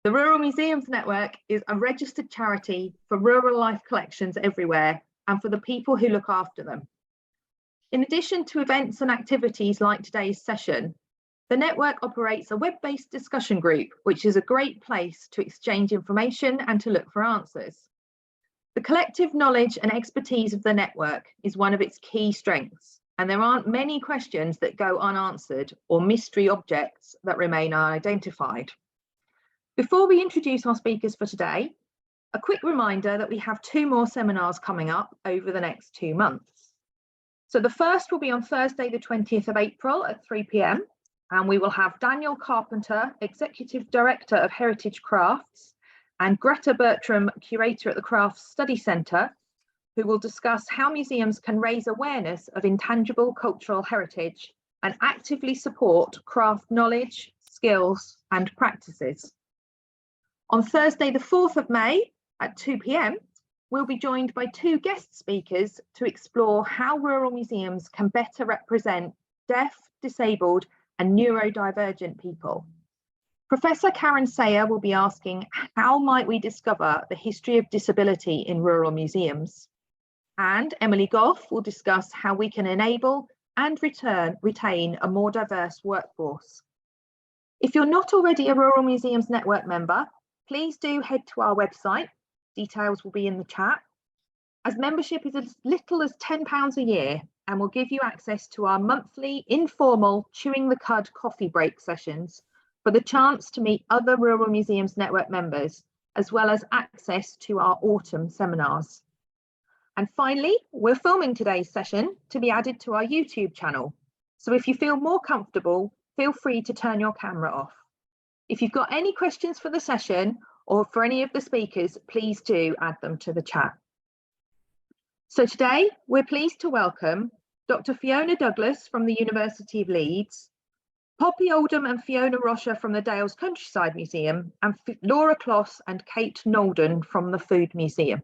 The Rural Museums Network is a registered charity for rural life collections everywhere and for the people who look after them. In addition to events and activities like today's session, the network operates a web-based discussion group, which is a great place to exchange information and to look for answers. The collective knowledge and expertise of the network is one of its key strengths, and there aren't many questions that go unanswered or mystery objects that remain unidentified. Before we introduce our speakers for today, a quick reminder that we have 2 more seminars coming up over the next 2 months. So the first will be on Thursday, the 20th of April at 3 p.m. And we will have Daniel Carpenter, Executive Director of Heritage Crafts, and Greta Bertram, Curator at the Crafts Study Centre, who will discuss how museums can raise awareness of intangible cultural heritage and actively support craft knowledge, skills, and practices. On Thursday, the 4th of May at 2 p.m, we'll be joined by 2 guest speakers to explore how rural museums can better represent deaf, disabled, and neurodivergent people. Professor Karen Sayer will be asking, how might we discover the history of disability in rural museums? And Emily Goff will discuss how we can enable and retain a more diverse workforce. If you're not already a Rural Museums Network member, please do head to our website. Details will be in the chat, as membership is as little as £10 a year and will give you access to our monthly informal Chewing the Cud coffee break sessions for the chance to meet other Rural Museums Network members, as well as access to our autumn seminars. And finally, we're filming today's session to be added to our YouTube channel. So if you feel more comfortable, feel free to turn your camera off. If you've got any questions for the session or for any of the speakers, please do add them to the chat. So today, we're pleased to welcome Dr. Fiona Douglas from the University of Leeds, Poppy Oldham and Fiona Rocha from the Dales Countryside Museum, and Laura Kloss and Kate Nolden from the Food Museum.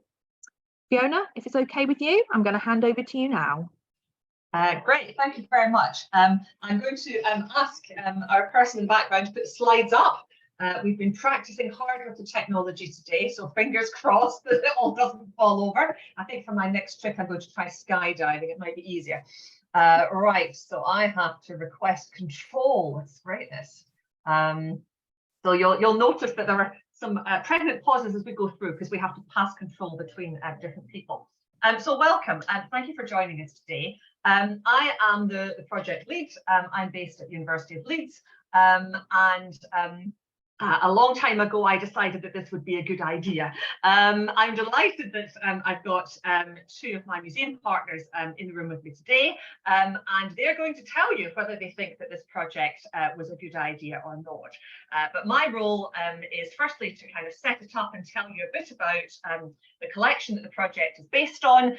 Fiona, if it's okay with you, I'm going to hand over to you now. Great, thank you very much. I'm going to ask our person in the background to put the slides up. We've been practicing hard with the technology today, so fingers crossed that it all doesn't fall over. I think for my next trip, I'm going to try skydiving. It might be easier. Right, so I have to request control. Let's rate this. So you'll notice that there are some pregnant pauses as we go through because we have to pass control between different people. So welcome and thank you for joining us today. I am the project lead. I'm based at the University of Leeds, a long time ago, I decided that this would be a good idea. I'm delighted that I've got 2 of my museum partners in the room with me today, and they're going to tell you whether they think that this project was a good idea or not. But my role is firstly to kind of set it up and tell you a bit about the collection that the project is based on,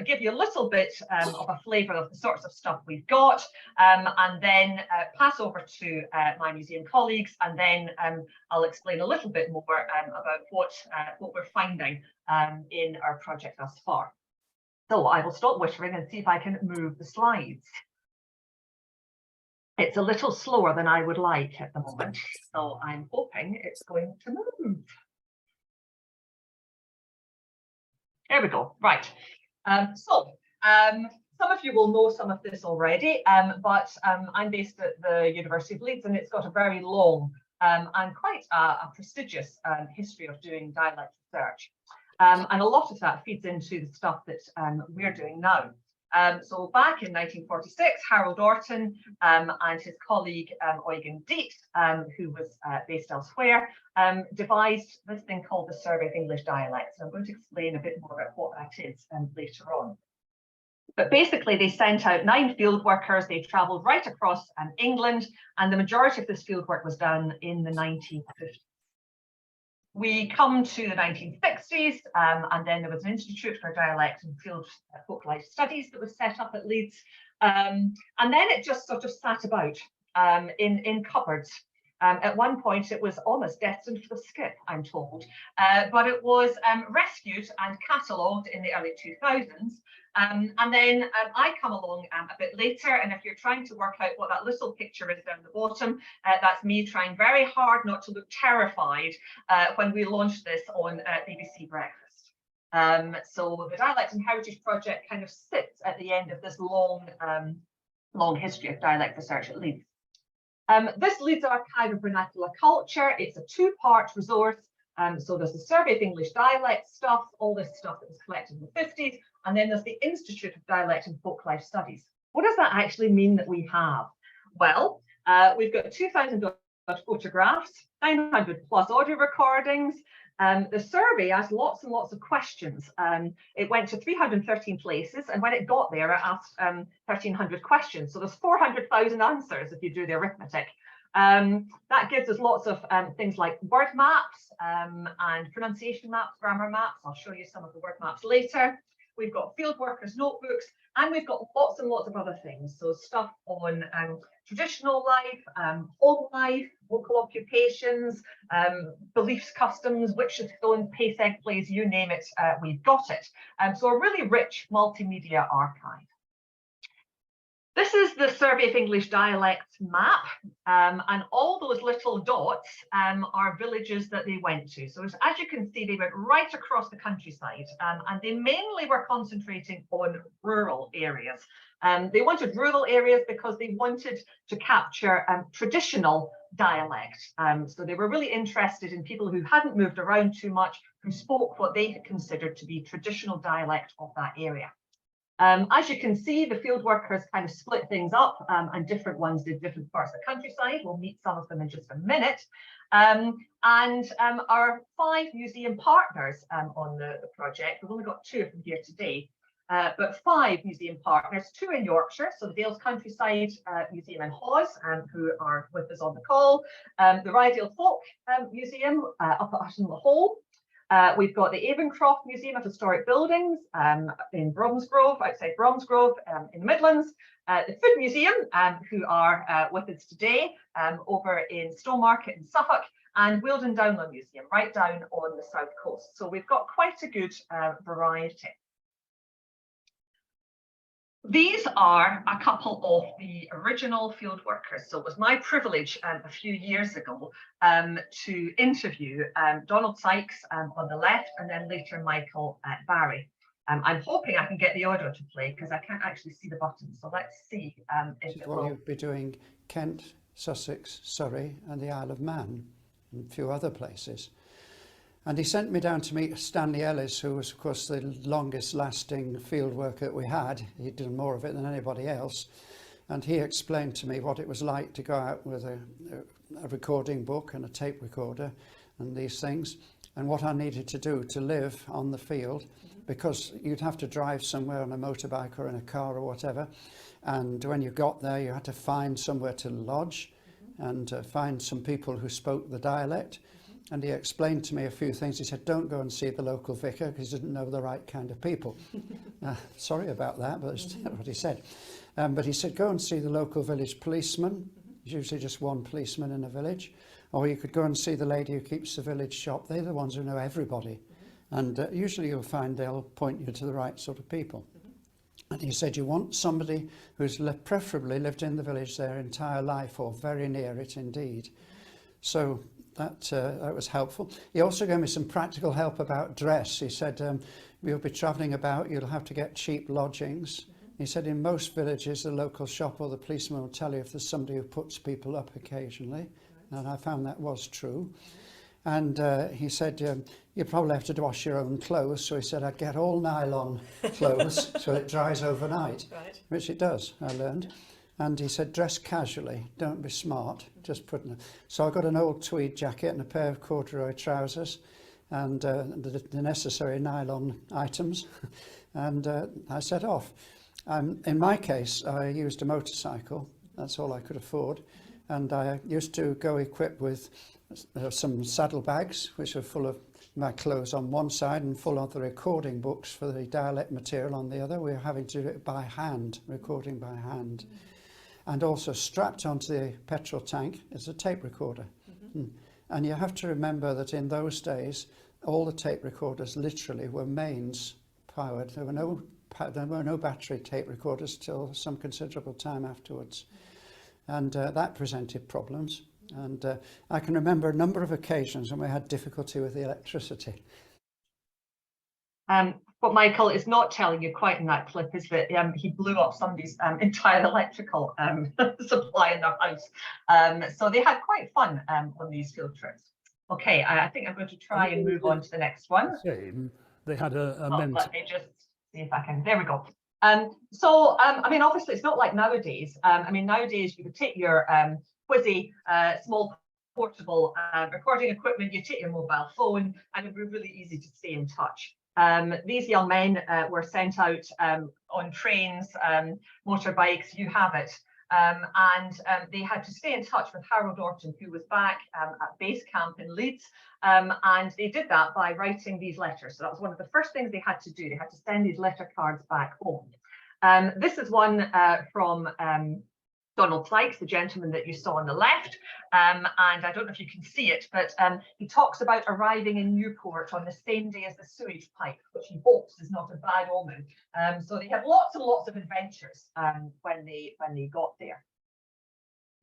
give you a little bit of a flavour of the sorts of stuff we've got, and then pass over to my museum colleagues, and then I'll explain a little bit more about what we're finding in our project thus far. So I will stop whittering and see if I can move the slides. It's a little slower than I would like at the moment, so I'm hoping it's going to move. There we go. Right. Some of you will know some of this already, but I'm based at the University of Leeds, and it's got a very long and quite a prestigious history of doing dialect research. And a lot of that feeds into the stuff that we're doing now. So back in 1946, Harold Orton and his colleague Eugen Diet, who was based elsewhere, devised this thing called the Survey of English Dialect. So I'm going to explain a bit more about what that is later on. But basically, they sent out 9 field workers. They travelled right across England, and the majority of this field work was done in the 1950s. We come to the 1960s, and then there was an Institute for Dialect and Field Folk Life Studies that was set up at Leeds. And then it just sort of sat about in cupboards. At one point, it was almost destined for the skip, I'm told, but it was rescued and catalogued in the early 2000s. And then I come along a bit later, and if you're trying to work out what that little picture is down the bottom, that's me trying very hard not to look terrified when we launched this on BBC Breakfast. So the Dialect and Heritage Project kind of sits at the end of this long history of dialect research at Leeds. This Leeds Archive of Vernacular Culture, it's a two-part resource. So there's the Survey of English Dialect stuff, all this stuff that was collected in the 50s, and then there's the Institute of Dialect and Folklife Studies. What does that actually mean that we have? Well, we've got 2,000 photographs, 900 plus audio recordings. The survey asked lots and lots of questions. It went to 313 places, and when it got there, it asked 1,300 questions. So there's 400,000 answers if you do the arithmetic. That gives us lots of things like word maps and pronunciation maps, grammar maps. I'll show you some of the word maps later. We've got field workers' notebooks, and we've got lots and lots of other things. So stuff on traditional life, home life, local occupations, beliefs, customs, witches, stones, pace egg plays, you name it, we've got it. So a really rich multimedia archive. This is the Survey of English Dialect map, and all those little dots are villages that they went to. So as you can see, they went right across the countryside, and they mainly were concentrating on rural areas. They wanted rural areas because they wanted to capture traditional dialect. So they were really interested in people who hadn't moved around too much, who spoke what they had considered to be traditional dialect of that area. As you can see, the field workers kind of split things up, and different ones did different parts of the countryside. We'll meet some of them in just a minute. And our 5 museum partners on the project, we've only got 2 of them here today, but 5 museum partners, 2 in Yorkshire, so the Dales Countryside Museum in Hawes, who are with us on the call, the Rydale Folk Museum up at Hutton Le Hole. We've got the Avencroft Museum of Historic Buildings in Bromsgrove, outside Bromsgrove in the Midlands, the Food Museum, who are with us today over in Stowmarket in Suffolk, and Wealdon Downland Museum, right down on the south coast. So we've got quite a good variety. These are a couple of the original field workers. So it was my privilege a few years ago to interview Donald Sykes on the left, and then later Michael Barry. I'm hoping I can get the audio to play because I can't actually see the button. So let's see if it will. You'll be doing Kent, Sussex, Surrey and the Isle of Man and a few other places. And he sent me down to meet Stanley Ellis, who was, of course, the longest lasting field worker that we had. He'd done more of it than anybody else. And he explained to me what it was like to go out with a recording book and a tape recorder and these things, and what I needed to do to live on the field, because you'd have to drive somewhere on a motorbike or in a car or whatever. And when you got there, you had to find somewhere to lodge and find some people who spoke the dialect. And he explained to me a few things. He said, don't go and see the local vicar because he didn't know the right kind of people. Sorry about that, but that's what he said. But he said, go and see the local village policeman. There's usually just one policeman in a village. Or you could go and see the lady who keeps the village shop. They're the ones who know everybody. And usually you'll find they'll point you to the right sort of people. And he said, you want somebody who's preferably lived in the village their entire life or very near it indeed. So that was helpful. He also gave me some practical help about dress. He said, you'll be travelling about, you'll have to get cheap lodgings. He said in most villages, the local shop or the policeman will tell you if there's somebody who puts people up occasionally. And I found that was true. And he said, you probably have to wash your own clothes. So he said, I'd get all nylon clothes so it dries overnight, right. Which it does, I learned. And he said, dress casually, don't be smart, just put in. So I got an old tweed jacket and a pair of corduroy trousers and the necessary nylon items. And I set off. In my case, I used a motorcycle. That's all I could afford. And I used to go equipped with some saddlebags, which are full of my clothes on one side and full of the recording books for the dialect material on the other. We were having to do it by hand, recording by hand. And also strapped onto the petrol tank is a tape recorder. And you have to remember that in those days, all the tape recorders literally were mains powered. There were no there were no battery tape recorders till some considerable time afterwards. And that presented problems. And I can remember a number of occasions when we had difficulty with the electricity. What Michael is not telling you quite in that clip is that he blew up somebody's entire electrical supply in their house. So they had quite fun on these field trips. Okay, I think I'm going to try and move on to the next one. Same. They had a mentor. Let me just see if I can. There we go. I mean, obviously, it's not like nowadays. I mean, nowadays you could take your whizzy small portable recording equipment, you take your mobile phone, and it would be really easy to stay in touch. These young men were sent out on trains, motorbikes, you have it. And they had to stay in touch with Harold Orton, who was back at base camp in Leeds. And they did that by writing these letters. So that was one of the first things they had to do. They had to send these letter cards back home. This is one from Donald Sykes, the gentleman that you saw on the left. And I don't know if you can see it, but he talks about arriving in Newport on the same day as the sewage pipe, which he hopes is not a bad omen. So they had lots and lots of adventures when they got there.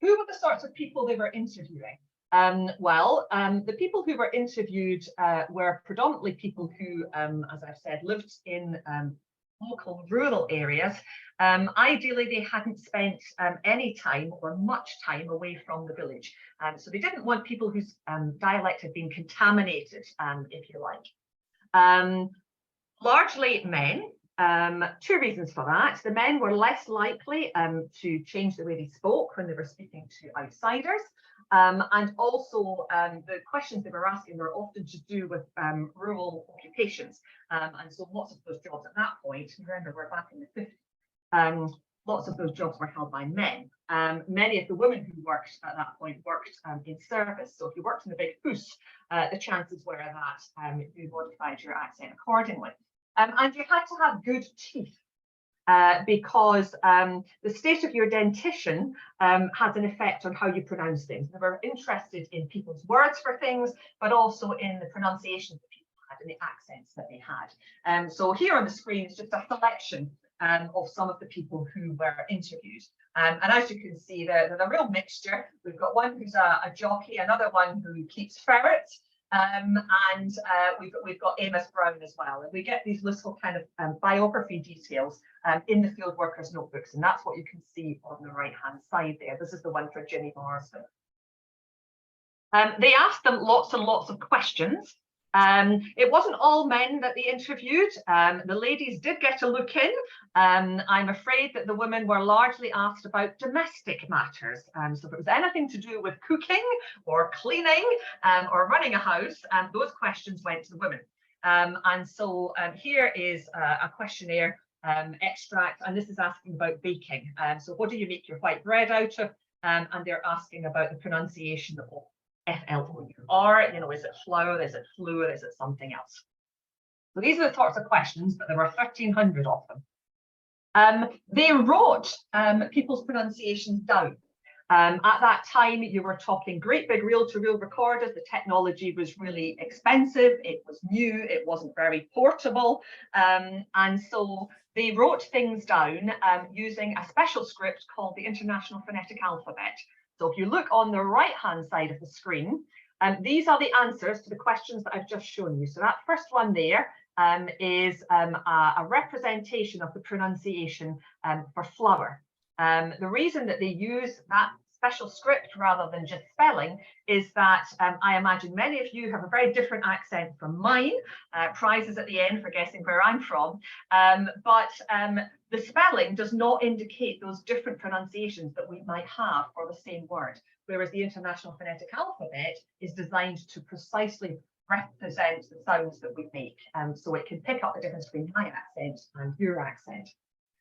Who were the sorts of people they were interviewing? The people who were interviewed were predominantly people who, as I've said, lived in local rural areas. Ideally, they hadn't spent any time or much time away from the village. So they didn't want people whose dialect had been contaminated, if you like. Largely men. Two reasons for that. The men were less likely to change the way they spoke when they were speaking to outsiders. And also the questions they were asking were often to do with rural occupations. And so lots of those jobs at that point, remember we're back in the 50s, lots of those jobs were held by men. Many of the women who worked at that point worked in service. So if you worked in the big house, the chances were that you modified your accent accordingly. And you had to have good teeth. Because the state of your dentition has an effect on how you pronounce things. They were interested in people's words for things, but also in the pronunciation that people had and the accents that they had. So here on the screen is just a selection of some of the people who were interviewed. And as you can see, they're a real mixture. We've got one who's a jockey, another one who keeps ferrets, and we've got Amos Brown as well. And we get these little kind of biography details in the field workers' notebooks, and that's what you can see on the right-hand side there. This is the one for Jimmy Morrison. They asked them lots and lots of questions. It wasn't all men that they interviewed. The ladies did get a look in. I'm afraid that the women were largely asked about domestic matters. So if it was anything to do with cooking or cleaning or running a house, those questions went to the women. And so here is a questionnaire extract, and this is asking about baking. So what do you make your white bread out of? And they're asking about the pronunciation of F-L-O-U-R, you know, is it flour, is it fluid, is it something else? So these are the sorts of questions, but there were 1,300 of them. They wrote people's pronunciations down. At that time, you were talking great big reel-to-reel recorders. The technology was really expensive. It was new. It wasn't very portable. And so they wrote things down using a special script called the International Phonetic Alphabet. So if you look on the right-hand side of the screen, these are the answers to the questions that I've just shown you. So that first one there is a representation of the pronunciation for flour. The reason that they use that special script rather than just spelling is that I imagine many of you have a very different accent from mine. Prizes at the end for guessing where I'm from. But the spelling does not indicate those different pronunciations that we might have for the same word, whereas the International Phonetic Alphabet is designed to precisely represent the sounds that we make. So it can pick up the difference between my accent and your accent.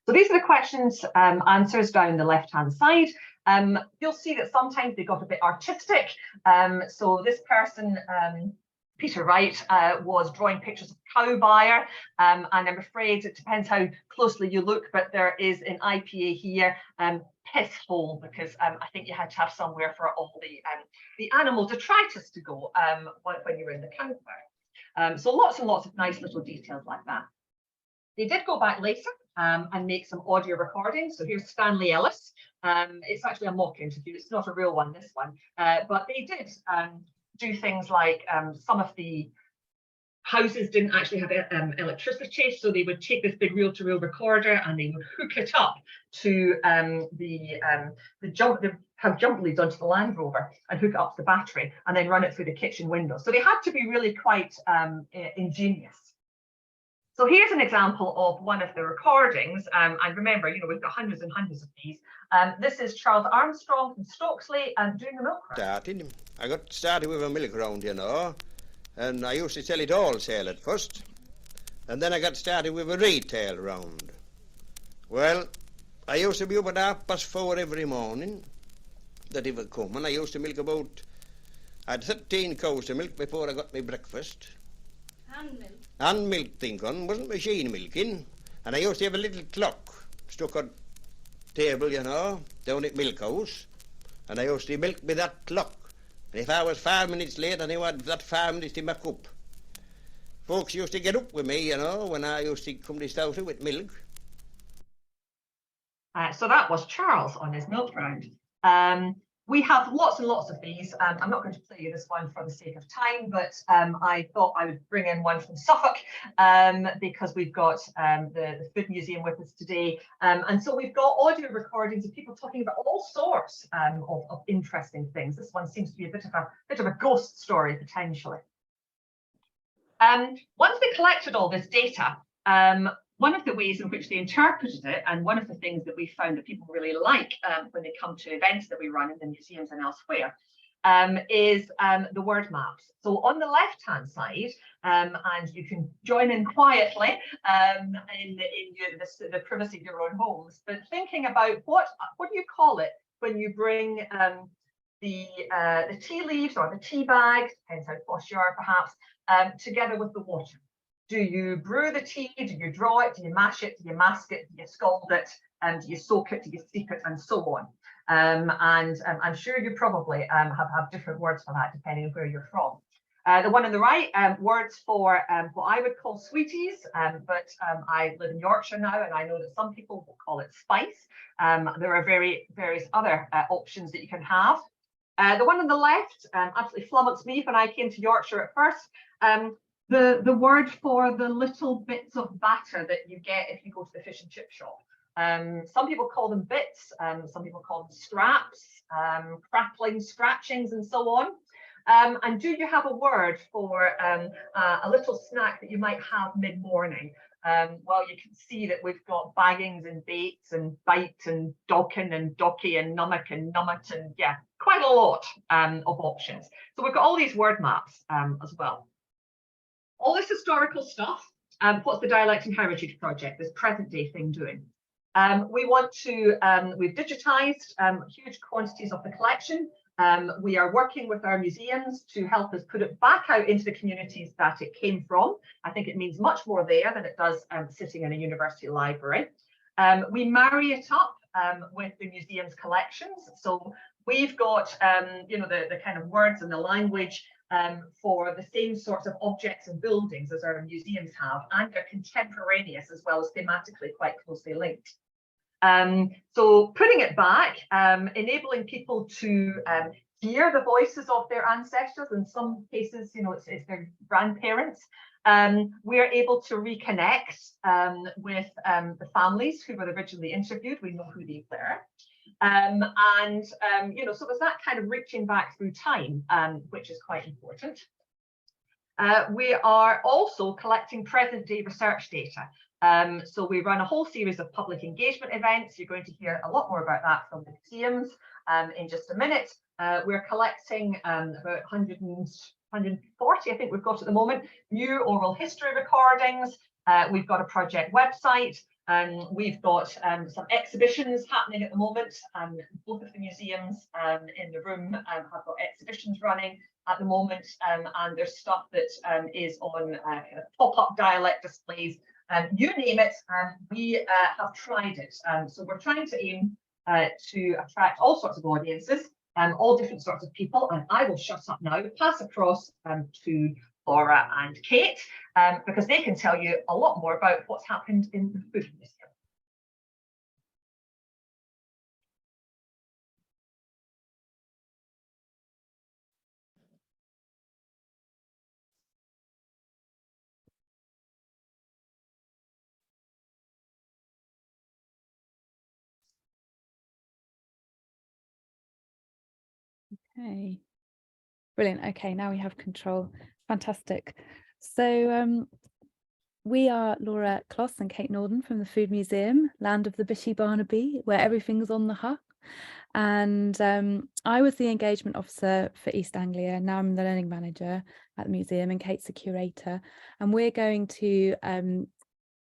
So these are the questions answers down the left-hand side. You'll see that sometimes they got a bit artistic. So this person, Peter Wright, was drawing pictures of cow buyer, and I'm afraid it depends how closely you look, but there is an IPA here, piss hole, because I think you had to have somewhere for all the animal detritus to go when you were in the cow buyer. So lots and lots of nice little details like that. They did go back later and make some audio recordings. So here's Stanley Ellis. It's actually a mock interview. It's not a real one, this one. But they did do things like some of the houses didn't actually have electricity, so they would take this big reel-to-reel recorder and they would hook it up to have jump leads onto the Land Rover and hook it up to the battery and then run it through the kitchen window. So they had to be really quite ingenious. So here's an example of one of the recordings, and remember, you know, we've got hundreds and hundreds of these. This is Charles Armstrong from Stokesley doing the milk round. I got started with a milk round, you know, and I used to tell it wholesale at first, and then I got started with a retail round. Well, I used to be up at 4:30 every morning that he would come, and I used to milk I had 13 cows to milk before I got my breakfast. Hand milk. Hand milk thing on, wasn't machine milking. And I used to have a little clock stuck on table, you know, down at milk house. And I used to milk with that clock. And if I was 5 minutes late, I knew I had that 5 minutes to make up. Folks used to get up with me, you know, when I used to come to Stoughton with milk. So that was Charles on his milk round. We have lots and lots of these. I'm not going to play you this one for the sake of time, but I thought I would bring in one from Suffolk because we've got the Food Museum with us today. And so we've got audio recordings of people talking about all sorts of interesting things. This one seems to be a bit of a ghost story, potentially. Once they collected all this data, one of the ways in which they interpreted it, and one of the things that we found that people really like when they come to events that we run in the museums and elsewhere, is the word maps. So on the left-hand side, and you can join in quietly in the privacy of your own homes, but thinking about what do you call it when you bring the tea leaves or the tea bags, depends how posh you are perhaps, together with the water. Do you brew the tea? Do you draw it? Do you mash it? Do you mask it? Do you scald it? Do you soak it? Do you steep it? And so on. And I'm sure you probably have different words for that depending on where you're from. The one on the right, words for what I would call sweeties, but I live in Yorkshire now and I know that some people will call it spice. There are various other options that you can have. The one on the left absolutely flummoxed me when I came to Yorkshire at first. The word for the little bits of batter that you get if you go to the fish and chip shop. Some people call them bits, some people call them scraps, crackling, scratchings, and so on. And do you have a word for a little snack that you might have mid-morning? Well, you can see that we've got baggings and baits and bite and dockin and docky and nummock and nummet, and yeah, quite a lot of options. So we've got all these word maps as well. All this historical stuff, what's the Dialect and Heritage Project, this present day thing doing? We want to, we've digitized huge quantities of the collection. We are working with our museums to help us put it back out into the communities that it came from. I think it means much more there than it does sitting in a university library. We marry it up with the museum's collections. So we've got, you know, the kind of words and the language for the same sorts of objects and buildings as our museums have, and they're contemporaneous as well as thematically quite closely linked. So putting it back, enabling people to hear the voices of their ancestors. In some cases, you know, it's their grandparents. We're able to reconnect with the families who were originally interviewed. We know who they were. You know, so there's that kind of reaching back through time, which is quite important. We are also collecting present day research data. So we run a whole series of public engagement events. You're going to hear a lot more about that from the museums in just a minute. We're collecting about 140, I think we've got at the moment, new oral history recordings. We've got a project website. We've got some exhibitions happening at the moment. Both of the museums in the room have got exhibitions running at the moment, and there's stuff that is on kind of pop-up dialect displays. You name it, we have tried it. So we're trying to aim to attract all sorts of audiences, all different sorts of people. And I will shut up now, pass across to Laura and Kate, because they can tell you a lot more about what's happened in the Food Museum. Okay, brilliant. Okay, now we have control. Fantastic. So we are Laura Kloss and Kate Norden from the Food Museum, land of the Bishy Barnaby, where everything's on the hub. And I was the engagement officer for East Anglia. Now I'm the learning manager at the museum, and Kate's the curator. And we're going to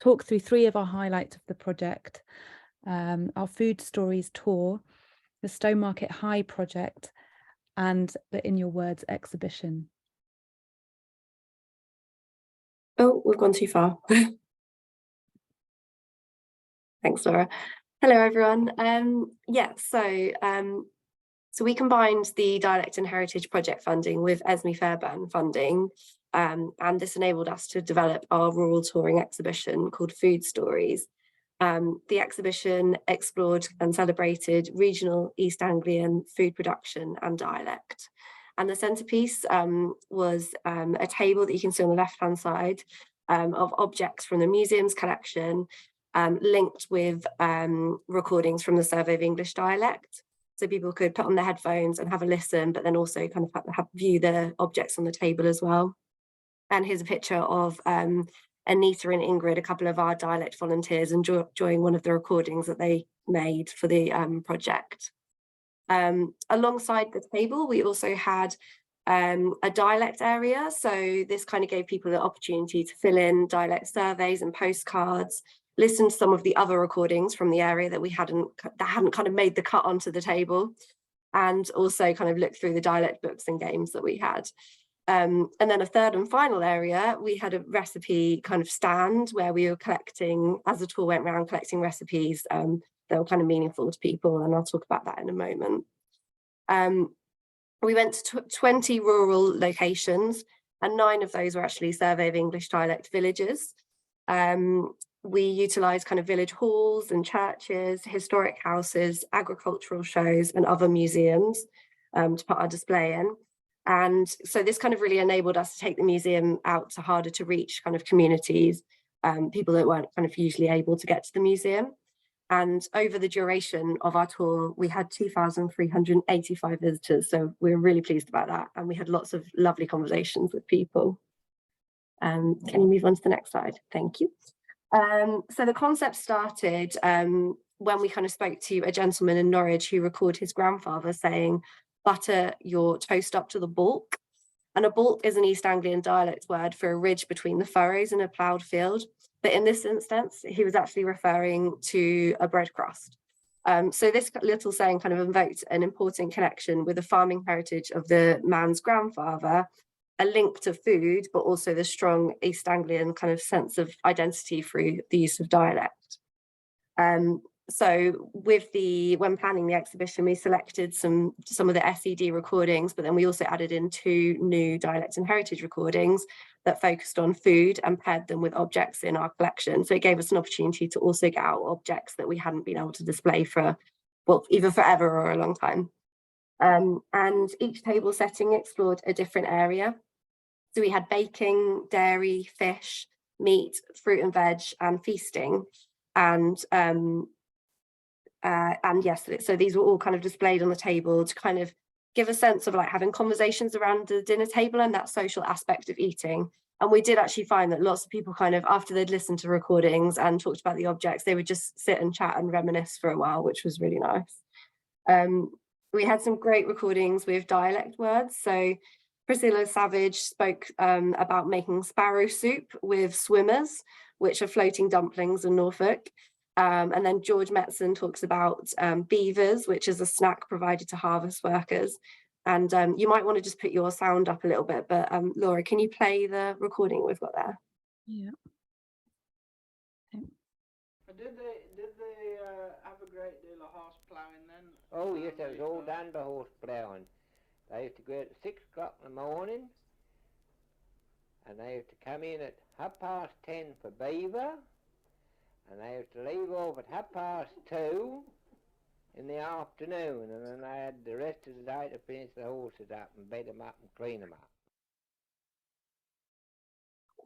talk through 3 of our highlights of the project: our Food Stories tour, the Stowmarket High project, and the In Your Words exhibition. Oh, we've gone too far. Thanks, Laura. Hello, everyone. So we combined the Dialect and Heritage Project funding with Esme Fairbairn funding, and this enabled us to develop our rural touring exhibition called Food Stories. The exhibition explored and celebrated regional East Anglian food production and dialect. And the centrepiece was a table that you can see on the left-hand side of objects from the museum's collection, linked with recordings from the Survey of English Dialect. So people could put on their headphones and have a listen, but then also kind of view the objects on the table as well. And here's a picture of Anita and Ingrid, a couple of our dialect volunteers, enjoying one of the recordings that they made for the project. Alongside the table, we also had a dialect area. So this kind of gave people the opportunity to fill in dialect surveys and postcards, listen to some of the other recordings from the area that hadn't kind of made the cut onto the table, and also kind of look through the dialect books and games that we had. And then a third and final area, we had a recipe kind of stand where we were collecting, as the tour went around, collecting recipes that were kind of meaningful to people, and I'll talk about that in a moment. We went to 20 rural locations, and 9 of those were actually Survey of English Dialect villages. We utilised kind of village halls and churches, historic houses, agricultural shows, and other museums to put our display in. And so this kind of really enabled us to take the museum out to harder to reach kind of communities, people that weren't kind of usually able to get to the museum. And over the duration of our tour, we had 2,385 visitors. So we were really pleased about that. And we had lots of lovely conversations with people. Can you move on to the next slide? Thank you. So the concept started when we kind of spoke to a gentleman in Norwich who recorded his grandfather saying, "Butter your toast up to the baulk." And a baulk is an East Anglian dialect word for a ridge between the furrows in a ploughed field. But in this instance, he was actually referring to a bread crust. So this little saying kind of invoked an important connection with the farming heritage of the man's grandfather, a link to food, but also the strong East Anglian kind of sense of identity through the use of dialect. So when planning the exhibition, we selected some of the SED recordings, but then we also added in 2 new dialect and heritage recordings that focused on food and paired them with objects in our collection. So it gave us an opportunity to also get out objects that we hadn't been able to display for, well, either forever or a long time. And each table setting explored a different area. So we had baking, dairy, fish, meat, fruit and veg, and feasting. And yes, so these were all kind of displayed on the table to kind of give a sense of like having conversations around the dinner table and that social aspect of eating. And we did actually find that lots of people kind of, after they'd listened to recordings and talked about the objects, they would just sit and chat and reminisce for a while, which was really nice. We had some great recordings with dialect words. So Priscilla Savage spoke about making sparrow soup with swimmers, which are floating dumplings in Norfolk. And then George Metzen talks about beavers, which is a snack provided to harvest workers. And you might want to just put your sound up a little bit, but Laura, can you play the recording we've got there? Yeah. Did they have a great deal of horse ploughing then? Oh yes, there was all done by horse ploughing. They used to go at 6 o'clock in the morning, and they used to come in at 10:30 for beaver, and they used to leave off at 2:30 in the afternoon, and then they had the rest of the day to finish the horses up and bed them up and clean them up.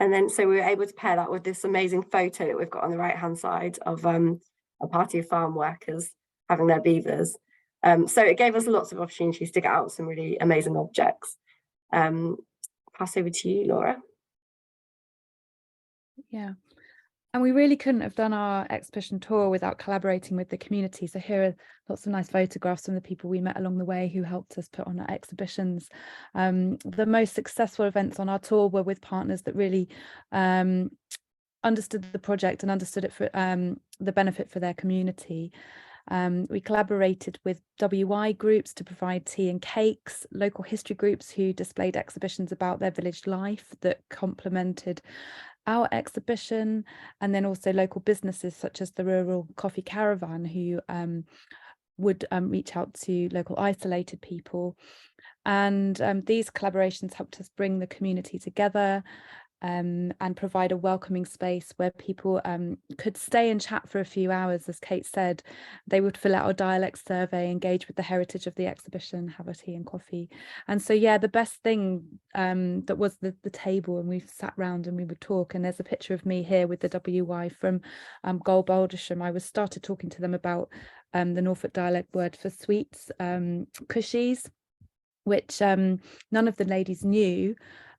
And then so we were able to pair that with this amazing photo that we've got on the right hand side of a party of farm workers having their beavers. So it gave us lots of opportunities to get out some really amazing objects. Pass over to you, Laura. Yeah. And we really couldn't have done our exhibition tour without collaborating with the community. So here are lots of nice photographs from the people we met along the way who helped us put on our exhibitions. The most successful events on our tour were with partners that really understood the project and understood it for the benefit for their community. We collaborated with WI groups to provide tea and cakes, local history groups who displayed exhibitions about their village life that complemented our exhibition, and then also local businesses such as the Rural Coffee Caravan who would reach out to local isolated people. And these collaborations helped us bring the community together and provide a welcoming space where people could stay and chat for a few hours. As Kate said, they would fill out a dialect survey, engage with the heritage of the exhibition, have a tea and coffee. And so, yeah, the best thing that was the table, and we sat round and we would talk. And there's a picture of me here with the WI from Galbaldersham. I started talking to them about the Norfolk dialect word for sweets, cushies, which none of the ladies knew.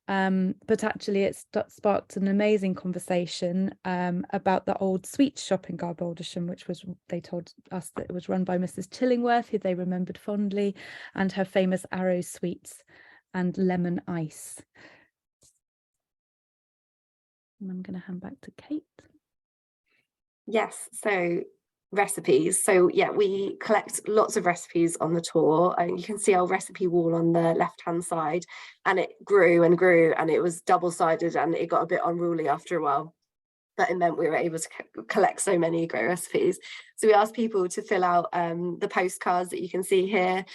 But actually it sparked an amazing conversation about the old sweets shop in Galbaldersham, which was, they told us that it was run by Mrs. Chillingworth, who they remembered fondly, and her famous Arrow sweets and lemon ice. And I'm going to hand back to Kate. Yes, so recipes. So yeah, we collect lots of recipes on the tour, and you can see our recipe wall on the left hand side, and it grew and grew, and it was double-sided, and it got a bit unruly after a while, but it meant we were able to collect so many great recipes. So we asked people to fill out the postcards that you can see here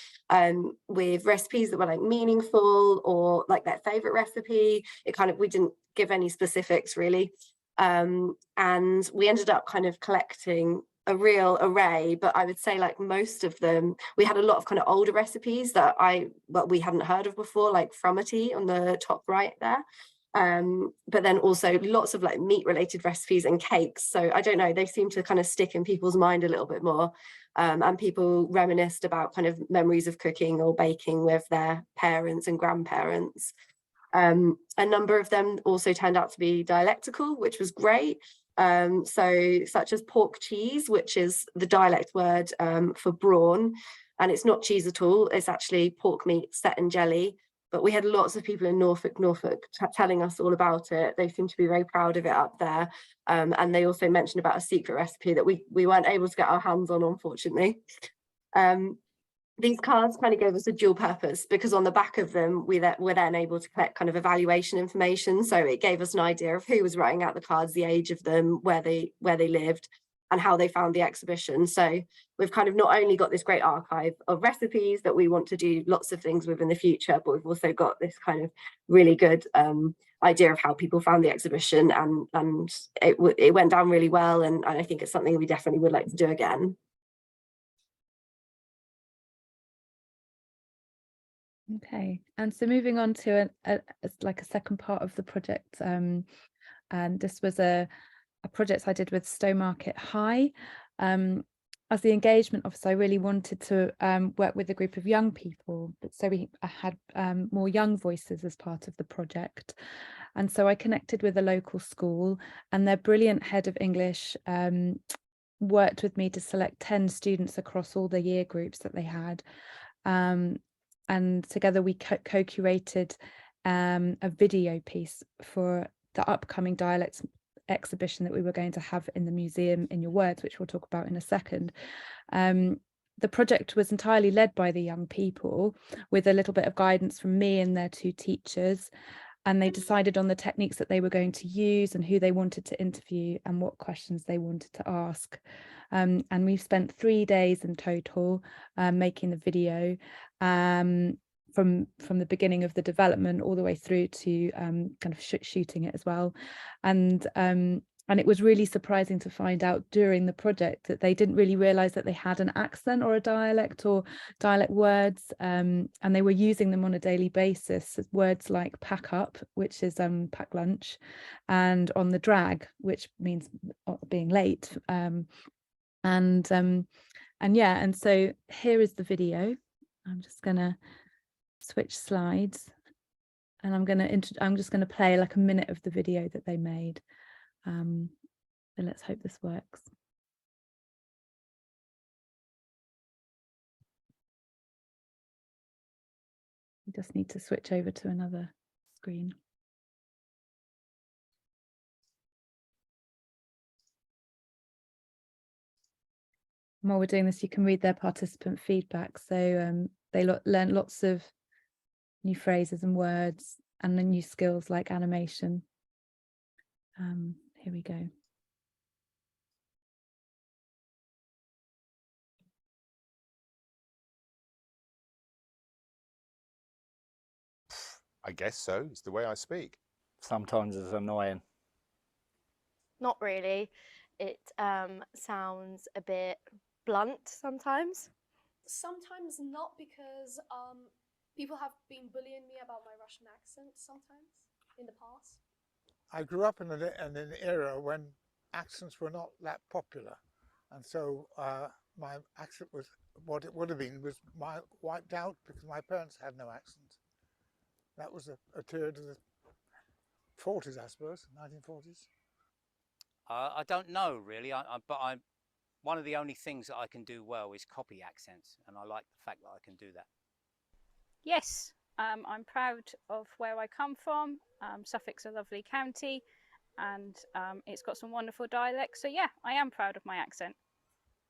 with recipes that were like meaningful or like their favorite recipe. We didn't give any specifics really, and we ended up kind of collecting a real array, but I would say like most of them, we had a lot of kind of older recipes that we hadn't heard of before, like frumity on the top right there. But then also lots of like meat related recipes and cakes. So I don't know, they seem to kind of stick in people's mind a little bit more. And people reminisced about kind of memories of cooking or baking with their parents and grandparents. A number of them also turned out to be dialectical, which was great. So such as pork cheese, which is the dialect word for brawn, and it's not cheese at all, it's actually pork meat set in jelly. But we had lots of people in Norfolk telling us all about it. They seem to be very proud of it up there, and they also mentioned about a secret recipe that we weren't able to get our hands on, unfortunately. These cards kind of gave us a dual purpose, because on the back of them were then able to collect kind of evaluation information. So it gave us an idea of who was writing out the cards, the age of them, where they lived, and how they found the exhibition. So we've kind of not only got this great archive of recipes that we want to do lots of things with in the future, but we've also got this kind of really good idea of how people found the exhibition, and it went down really well, and I think it's something we definitely would like to do again. Okay, and so moving on to a second part of the project, and this was a project I did with Stowmarket High. As the engagement officer, I really wanted to work with a group of young people, so I had more young voices as part of the project. And so I connected with a local school, and their brilliant head of English worked with me to select 10 students across all the year groups that they had. And together we co-curated a video piece for the upcoming dialects exhibition that we were going to have in the museum in Your Words, which we'll talk about in a second. The project was entirely led by the young people, with a little bit of guidance from me and their 2 teachers, and they decided on the techniques that they were going to use and who they wanted to interview and what questions they wanted to ask. And we've spent 3 days in total making the video, from the beginning of the development all the way through to kind of shooting it as well. And it was really surprising to find out during the project that they didn't really realize that they had an accent or a dialect or dialect words, and they were using them on a daily basis. Words like pack up, which is pack lunch, and on the drag, which means being late. And And yeah, and so here is the video. I'm just going to switch slides, and I'm just going to play like a minute of the video that they made. So let's hope this works. We just need to switch over to another screen. And while we're doing this, you can read their participant feedback. So they learned lots of new phrases and words, and the new skills like animation. Here we go. I guess so. It's the way I speak. Sometimes it's annoying. Not really. It sounds a bit blunt sometimes. Sometimes not, because people have been bullying me about my Russian accent sometimes in the past. I grew up in an era when accents were not that popular, and so my accent was what it would have been was wiped out because my parents had no accent. That was a period of the 40s, I suppose, 1940s. I don't know really, but one of the only things that I can do well is copy accents, and I like the fact that I can do that. Yes, I'm proud of where I come from. Suffolk's a lovely county, and it's got some wonderful dialects. So yeah, I am proud of my accent.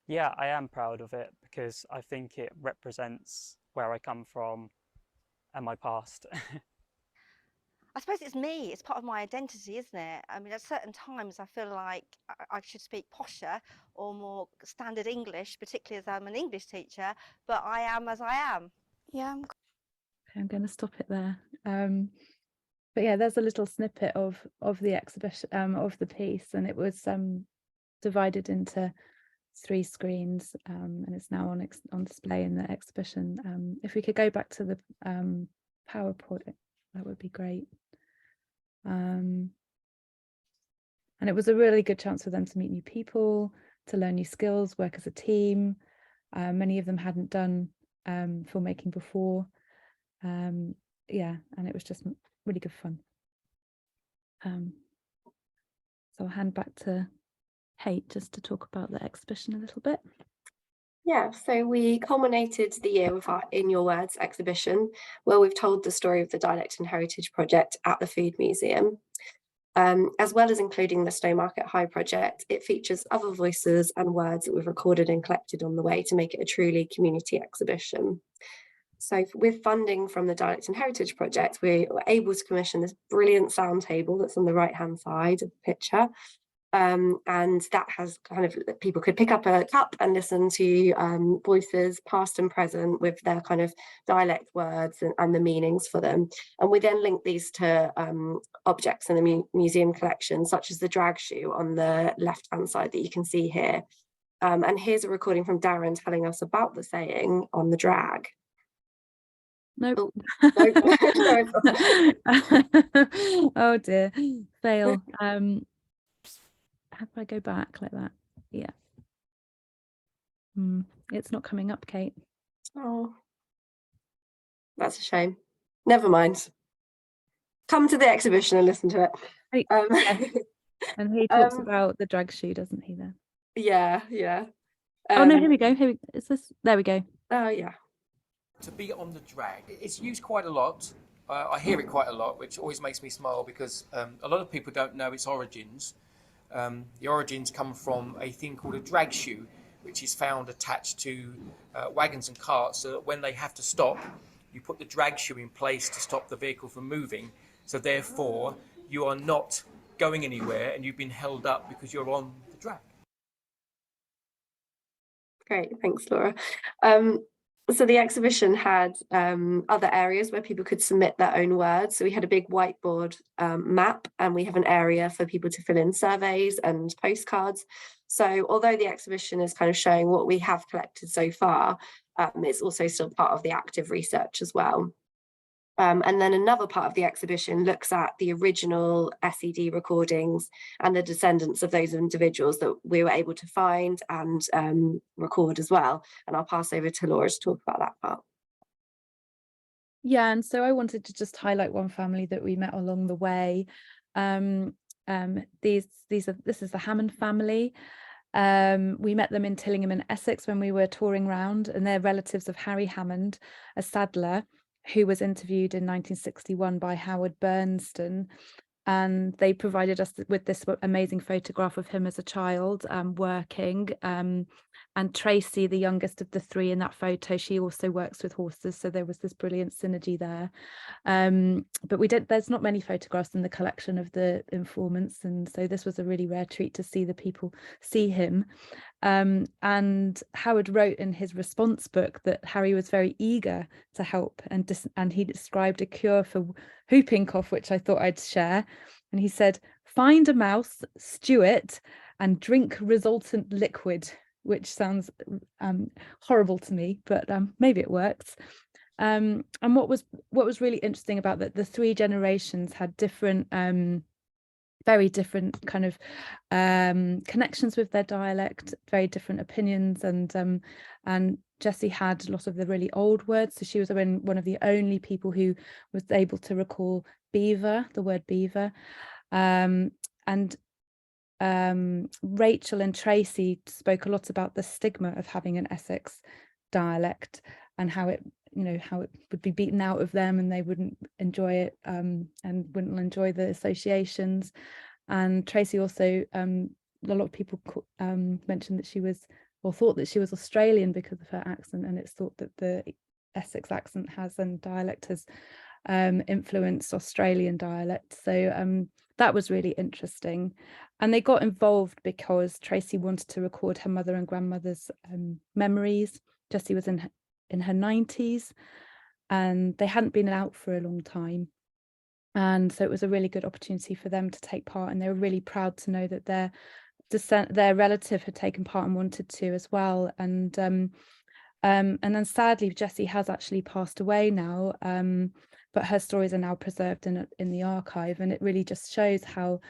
Yeah, I am proud of it because I think it represents where I come from and my past. I suppose it's me, it's part of my identity, isn't it? I mean, at certain times I feel like I should speak posher or more standard English, particularly as I'm an English teacher, but I am as I am. Yeah. I'm going to stop it there. But yeah, there's a little snippet of the exhibition, of the piece, and it was divided into 3 screens, and it's now on display in the exhibition. If we could go back to the PowerPoint, that would be great. And it was a really good chance for them to meet new people, to learn new skills, work as a team. Many of them hadn't done filmmaking before. Yeah, and it was just really good fun. So I'll hand back to Kate just to talk about the exhibition a little bit. Yeah, so we culminated the year with our In Your Words exhibition, where we've told the story of the Dialect and Heritage Project at the Food Museum. As well as including the Stowmarket High project, it features other voices and words that we've recorded and collected on the way to make it a truly community exhibition. So with funding from the Dialect and Heritage Project, we were able to commission this brilliant sound table that's on the right-hand side of the picture. And that has kind of, people could pick up a cup and listen to voices past and present with their kind of dialect words and the meanings for them. And we then link these to objects in the museum collection, such as the drag shoe on the left-hand side that you can see here. And here's a recording from Darren telling us about the saying on the drag. Nope. Oh, oh dear, fail. How do I go back like that? Yeah. It's not coming up, Kate. Oh, that's a shame. Never mind. Come to the exhibition and listen to it. And he talks about the drag shoe, doesn't he? There. Yeah, yeah. Oh no, here we go. Is this? There we go. Oh yeah. To be on the drag, it's used quite a lot. I hear it quite a lot, which always makes me smile because a lot of people don't know its origins. The origins come from a thing called a drag shoe, which is found attached to wagons and carts, so that when they have to stop, you put the drag shoe in place to stop the vehicle from moving. So therefore, you are not going anywhere and you've been held up because you're on the drag. Great, thanks, Laura. So the exhibition had other areas where people could submit their own words. So we had a big whiteboard map, and we have an area for people to fill in surveys and postcards. So although the exhibition is kind of showing what we have collected so far, it's also still part of the active research as well. And then another part of the exhibition looks at the original SED recordings and the descendants of those individuals that we were able to find and record as well. And I'll pass over to Laura to talk about that part. Yeah, and so I wanted to just highlight one family that we met along the way. This is the Hammond family. We met them in Tillingham in Essex when we were touring around, and they're relatives of Harry Hammond, a saddler who was interviewed in 1961 by Howard Bernstein. And they provided us with this amazing photograph of him as a child working. And Tracy, the youngest of the three in that photo, she also works with horses. So there was this brilliant synergy there. But there's not many photographs in the collection of the informants. And so this was a really rare treat to see the people see him. And Howard wrote in his response book that Harry was very eager to help, and he described a cure for whooping cough, which I thought I'd share. And he said, find a mouse, stew it, and drink resultant liquid, which sounds horrible to me, but maybe it works. And what was really interesting about that, the three generations had different very different kind of connections with their dialect, very different opinions, and Jessie had a lot of the really old words, so she was one of the only people who was able to recall beaver, the word beaver, and Rachel and Tracy spoke a lot about the stigma of having an Essex dialect and how it would be beaten out of them and they wouldn't enjoy it and wouldn't enjoy the associations. And Tracy also, a lot of people mentioned that she was, or thought that she was Australian because of her accent, and it's thought that the Essex accent has and dialect has influenced Australian dialect. So that was really interesting. And they got involved because Tracy wanted to record her mother and grandmother's memories. Jessie was in her 90s and they hadn't been out for a long time. And so it was a really good opportunity for them to take part, and they were really proud to know that their relative had taken part and wanted to as well. And then sadly Jessie has actually passed away now, but her stories are now preserved in the archive, and it really just shows how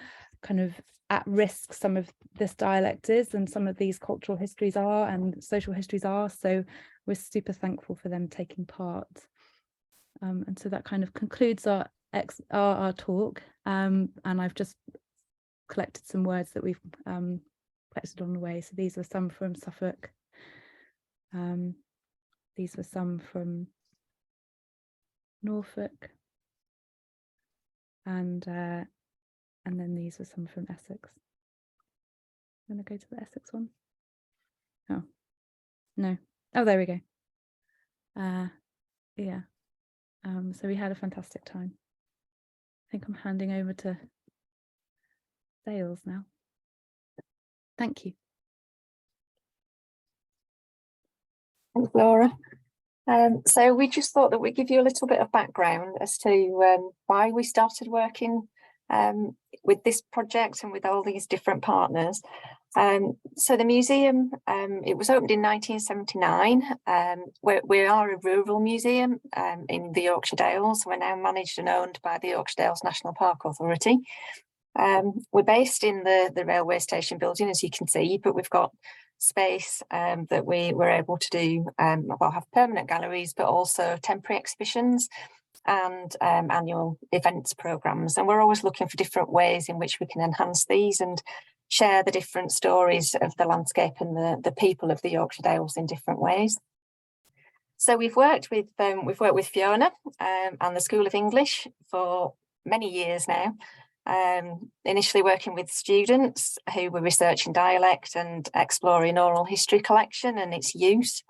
kind of at risk some of this dialect is and some of these cultural histories are and social histories are. So we're super thankful for them taking part. And so that kind of concludes our talk, and I've just collected some words that we've collected on the way. So these were some from Suffolk, these were some from Norfolk, and then these were some from Essex. I'm going to go to the Essex one. Oh no, oh there we go. Yeah, so we had a fantastic time. I think I'm handing over to Dales now. Thank you. Thanks, Laura. So we just thought that we'd give you a little bit of background as to why we started working with this project and with all these different partners. So the museum, it was opened in 1979. We are a rural museum in the Yorkshire Dales. We're now managed and owned by the Yorkshire Dales National Park Authority. We're based in the railway station building, as you can see, but we've got space that we were able to do, well, have permanent galleries, but also temporary exhibitions and annual events programmes. And we're always looking for different ways in which we can enhance these and share the different stories of the landscape and the people of the Yorkshire Dales in different ways. So we've worked with Fiona and the School of English for many years now. Initially working with students who were researching dialect and exploring oral history collection and its use.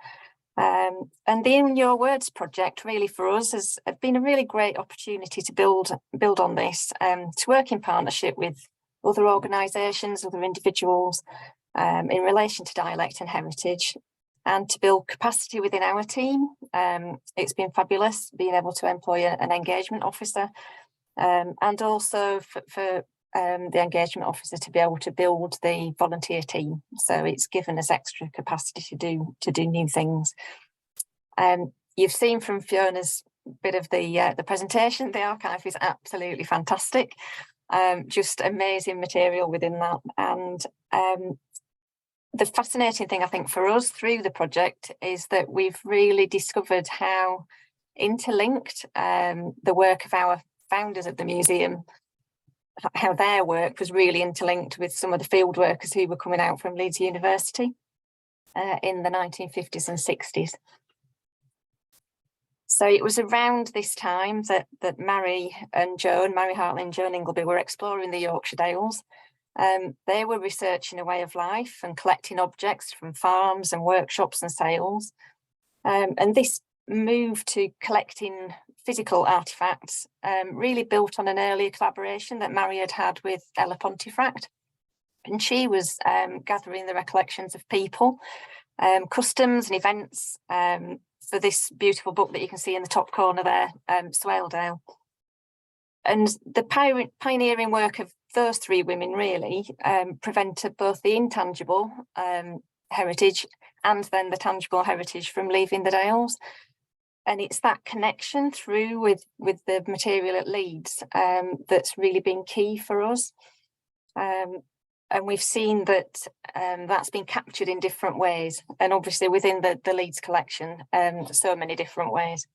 And the In Your Words project really for us has been a really great opportunity to build on this, to work in partnership with other organisations, other individuals in relation to dialect and heritage, and to build capacity within our team. It's been fabulous being able to employ an engagement officer, and also for the engagement officer to be able to build the volunteer team. So it's given us extra capacity to do new things. You've seen from Fiona's bit of the presentation. The archive is absolutely fantastic. Just amazing material within that. And the fascinating thing, I think, for us through the project is that we've really discovered how interlinked the work of our founders at the museum, how their work was really interlinked with some of the field workers who were coming out from Leeds University in the 1950s and 60s. So it was around this time that Mary Hartley and Joan Ingleby were exploring the Yorkshire Dales. They were researching a way of life and collecting objects from farms and workshops and sales. And this move to collecting physical artefacts really built on an earlier collaboration that Mary had had with Ella Pontefract. And she was gathering the recollections of people, customs and events for this beautiful book that you can see in the top corner there, Swaledale. And the pioneering work of those three women really prevented both the intangible heritage and then the tangible heritage from leaving the Dales. And it's that connection through with the material at Leeds that's really been key for us. And we've seen that that's been captured in different ways, and obviously within the Leeds collection, so many different ways.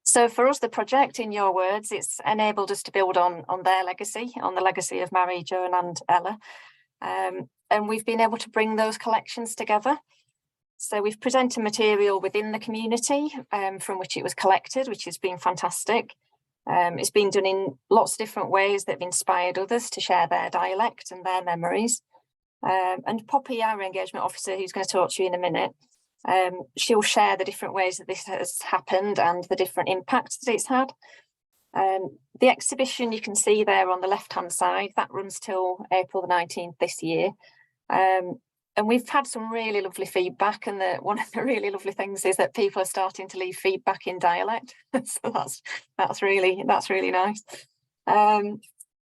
So for us, the project, in your words, it's enabled us to build on their legacy, on the legacy of Mary, Joan and Ella. And we've been able to bring those collections together. So we've presented material within the community from which it was collected, which has been fantastic. It's been done in lots of different ways that have inspired others to share their dialect and their memories. And Poppy, our engagement officer, who's going to talk to you in a minute, she'll share the different ways that this has happened and the different impacts that it's had. The exhibition you can see there on the left-hand side, that runs till April the 19th this year. And we've had some really lovely feedback, and one of the really lovely things is that people are starting to leave feedback in dialect. So that's really nice.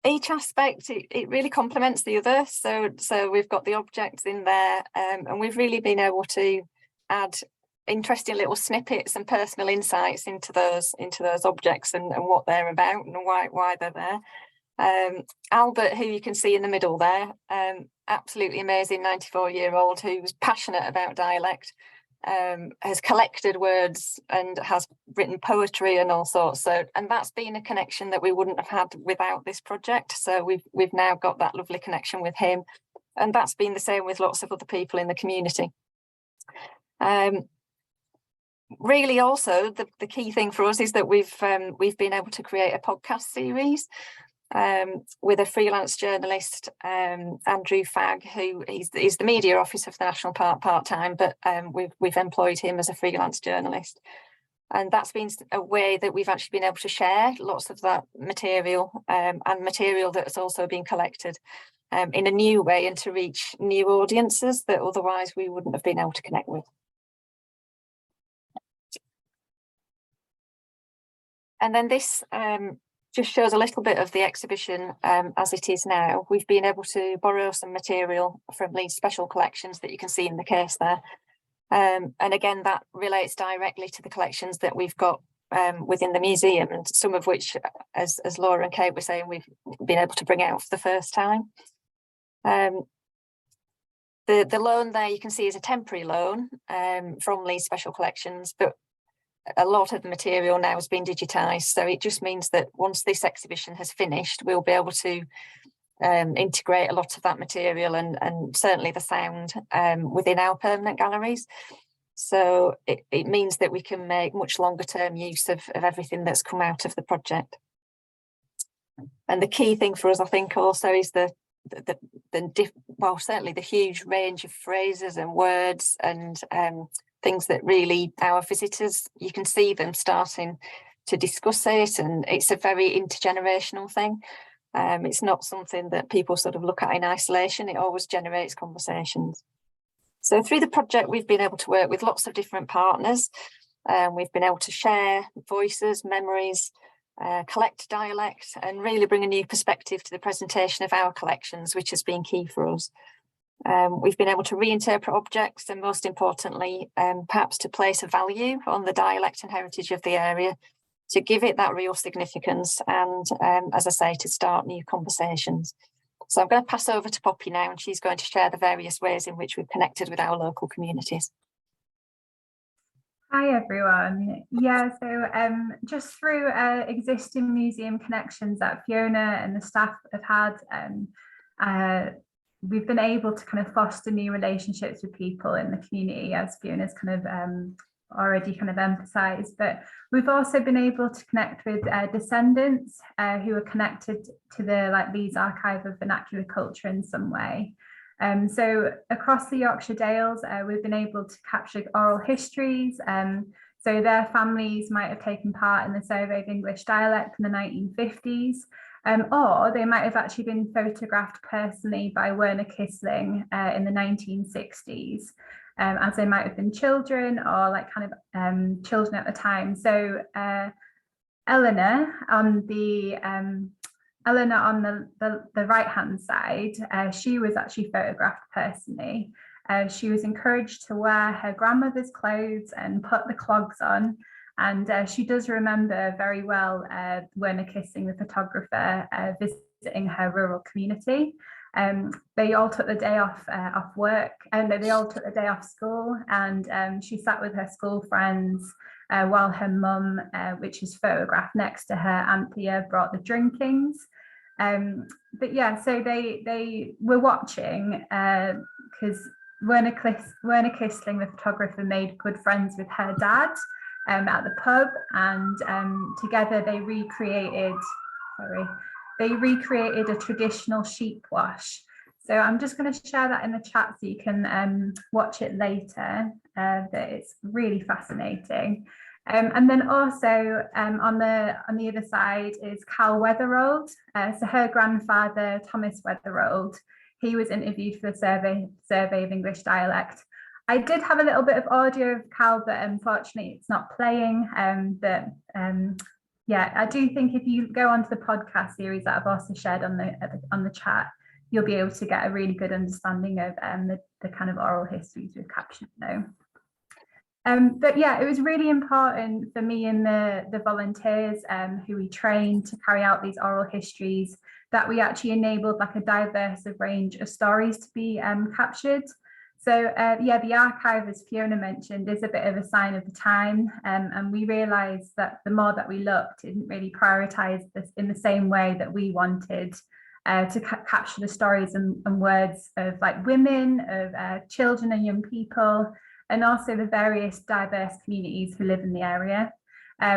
Each aspect, it really complements the other. So we've got the objects in there, and we've really been able to add interesting little snippets and personal insights into those objects and what they're about and why they're there. Albert, who you can see in the middle there, absolutely amazing 94-year-old who's passionate about dialect, has collected words and has written poetry and all sorts. And that's been a connection that we wouldn't have had without this project. So we've now got that lovely connection with him, and that's been the same with lots of other people in the community. Really, also the key thing for us is that we've been able to create a podcast series with a freelance journalist, Andrew Fagg, who is the media officer for the National Park part-time, but we've employed him as a freelance journalist. And that's been a way that we've actually been able to share lots of that material and material that's also been collected in a new way and to reach new audiences that otherwise we wouldn't have been able to connect with. And then this just shows a little bit of the exhibition as it is now. We've been able to borrow some material from Leeds special collections that you can see in the case there. And again, that relates directly to the collections that we've got within the museum, and some of which, as Laura and Kate were saying, we've been able to bring out for the first time. The loan there you can see is a temporary loan from Leeds special collections, but a lot of the material now has been digitised, so it just means that once this exhibition has finished, we'll be able to integrate a lot of that material and certainly the sound within our permanent galleries. So it means that we can make much longer term use of everything that's come out of the project. And the key thing for us, I think, also is certainly the huge range of phrases and words and things that really our visitors, you can see them starting to discuss it, and it's a very intergenerational thing. It's not something that people sort of look at in isolation, it always generates conversations. So through the project, we've been able to work with lots of different partners. We've been able to share voices, memories, collect dialect, and really bring a new perspective to the presentation of our collections, which has been key for us. We've been able to reinterpret objects and most importantly, perhaps to place a value on the dialect and heritage of the area, to give it that real significance and, as I say, to start new conversations. So I'm going to pass over to Poppy now and she's going to share the various ways in which we've connected with our local communities. Hi everyone. Yeah, so just through existing museum connections that Fiona and the staff have had, we've been able to kind of foster new relationships with people in the community, as Fiona's kind of already kind of emphasised. But we've also been able to connect with descendants who are connected to the Leeds Archive of Vernacular Culture in some way. So across the Yorkshire Dales, we've been able to capture oral histories. So their families might have taken part in the Survey of English Dialect in the 1950s, or they might have actually been photographed personally by Werner Kissling in the 1960s, as they might have been children or like kind of children at the time. So Eleanor on the right-hand side, she was actually photographed personally. She was encouraged to wear her grandmother's clothes and put the clogs on. And she does remember very well Werner Kissling, the photographer, visiting her rural community. They all took the day off work, and they all took the day off school, and she sat with her school friends while her mum, which is photographed next to her, Anthea, brought the drinkings. But yeah, so they were watching because Werner Kissling, the photographer, made good friends with her dad at the pub, and together they recreated a traditional sheep wash. So I'm just going to share that in the chat so you can watch it later. That it's really fascinating. And then also on the other side is Cal Weatherold. So her grandfather, Thomas Weatherold, he was interviewed for the Survey of English Dialect. I did have a little bit of audio of Cal, but unfortunately it's not playing. Yeah, I do think if you go onto the podcast series that I've also shared on the chat, you'll be able to get a really good understanding of the kind of oral histories we've captured now. But yeah, it was really important for me and the volunteers who we trained to carry out these oral histories that we actually enabled like a diverse range of stories to be captured. So yeah, the archive, as Fiona mentioned, is a bit of a sign of the time, and we realised that the more that we looked, it didn't really prioritise this in the same way that we wanted to capture the stories and words of like women, of children and young people, and also the various diverse communities who live in the area.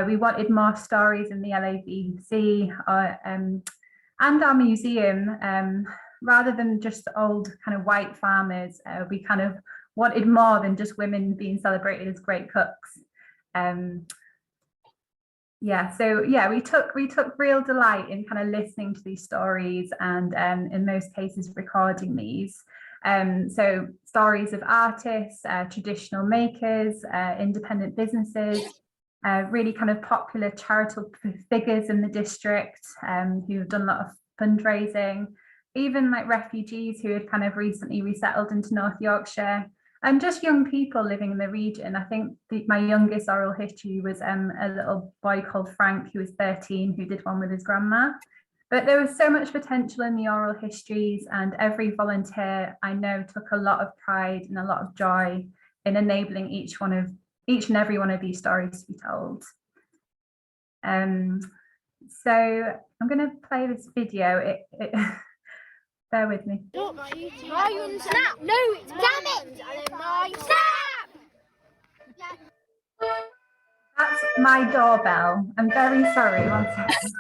We wanted more stories in the LAVC and our museum. Rather than just old kind of white farmers, we kind of wanted more than just women being celebrated as great cooks. Yeah, so yeah, we took real delight in kind of listening to these stories and in most cases recording these. So stories of artists, traditional makers, independent businesses, really kind of popular charitable figures in the district who have done a lot of fundraising, even like refugees who had kind of recently resettled into North Yorkshire, and just young people living in the region. I think my youngest oral history was a little boy called Frank, who was 13, who did one with his grandma. But there was so much potential in the oral histories, and every volunteer I know took a lot of pride and a lot of joy in enabling each and every one of these stories to be told. So I'm going to play this video. Bear with me. Snap! No, it's damn it! Snap! That's my doorbell. I'm very sorry. One second.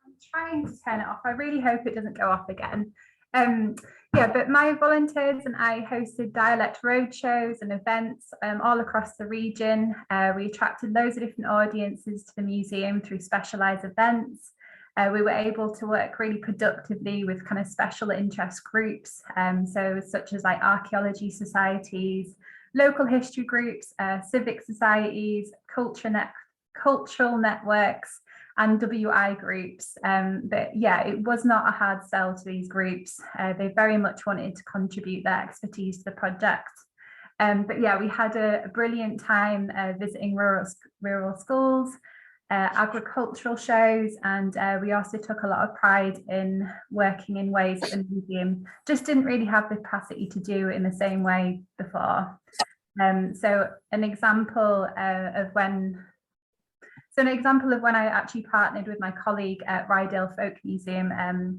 I'm trying to turn it off. I really hope it doesn't go off again. Yeah, but my volunteers and I hosted dialect roadshows and events all across the region. We attracted loads of different audiences to the museum through specialised events. We were able to work really productively with kind of special interest groups, so such as like archaeology societies, local history groups, civic societies, cultural networks, and WI groups. But yeah, it was not a hard sell to these groups. They very much wanted to contribute their expertise to the project. But yeah, we had a brilliant time visiting rural schools, agricultural shows, and we also took a lot of pride in working in ways that the museum just didn't really have the capacity to do in the same way before. So an example of when I actually partnered with my colleague at Rydale Folk Museum,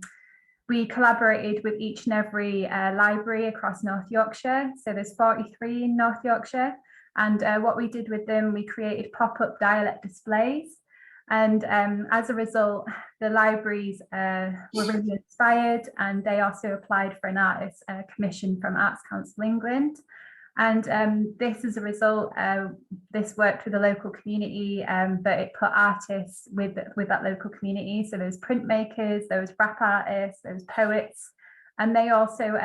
we collaborated with each and every library across North Yorkshire. So there's 43 in North Yorkshire. And what we did with them, we created pop-up dialect displays. And as a result, the libraries were really inspired, and they also applied for an artist commission from Arts Council England. And this, as a result, this worked with the local community, but it put artists with that local community. So there's printmakers, there was rap artists, there was poets, and they also